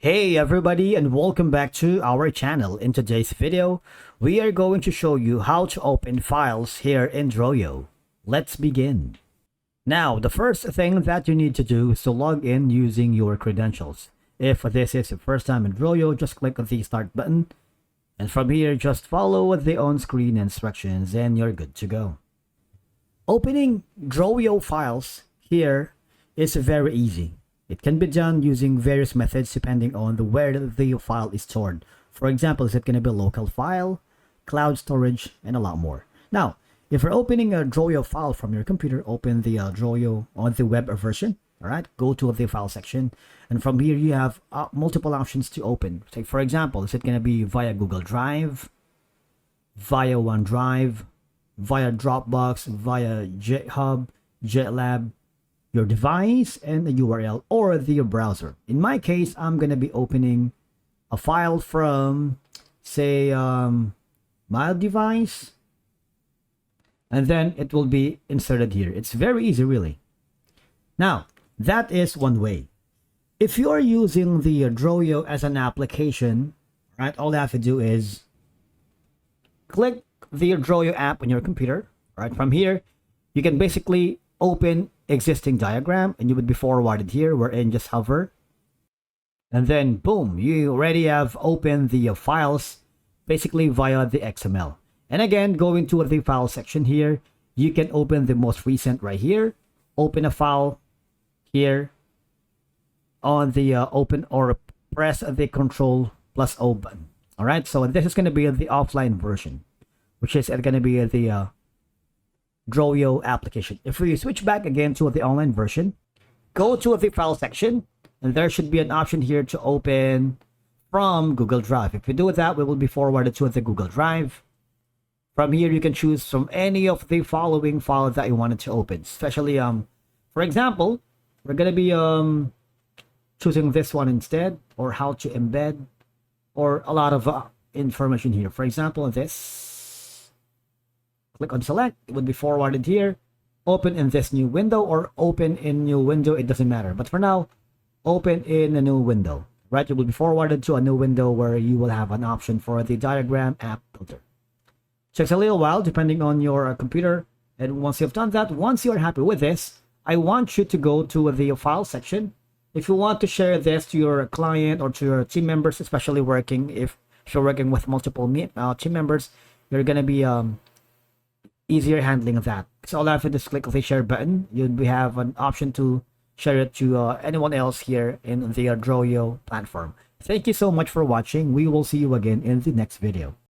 Hey everybody, and welcome back to our channel. In today's video, we are going to show you how to open files here in Droyo. Let's begin. Now, the first thing that you need to do is to log in using your credentials. If this is your first time in Droyo, just click on the start button. And from here, just follow the on-screen instructions and you're good to go. Opening Droyo files here is very easy. It can be done using various methods depending on where the file is stored. For example, is it going to be a local file, cloud storage, and a lot more. Now, if you're opening a Droyo file from your computer, open the Droyo on the web version. All right, go to the file section, and from here you have multiple options to open. Say, for example, is it going to be via Google Drive, via OneDrive, via Dropbox, via GitHub, GitLab, your device, and the URL or the browser. In my case, I'm going to be opening a file from, say, my device, and then it will be inserted here. It's very easy, really. Now, that is one way. If you are using the Droyo as an application, right, all you have to do is click the Droyo app on your computer. Right, from here, you can basically open existing diagram and you would be forwarded here, wherein just hover, and then boom, you already have opened the files basically via the XML. And again, going to the file section here, you can open the most recent right here, open a file here on the open, or press the Ctrl+O button. All right, so this is going to be the offline version, which is going to be the Droyo application. If we switch back again to the online version, go to the file section, and there should be an option here to open from Google Drive. If you do that, we will be forwarded to the Google Drive. From here, you can choose from any of the following files that you wanted to open. Especially, for example, we're gonna be choosing this one instead, or how to embed, or a lot of information here. For example, this. Click on select, it would be forwarded here, open in this new window or open in new window, it doesn't matter. But for now, open in a new window, right? You will be forwarded to a new window where you will have an option for the diagram app filter. Takes a little while depending on your computer. And once you've done that, once you're happy with this, I want you to go to the file section. If you want to share this to your client or to your team members, especially working, if you're working with multiple team members, you're going to be easier handling of that. So all I have to do is click the share button. You'll have an option to share it to anyone else here in the Droyo platform. Thank you so much for watching. We will see you again in the next video.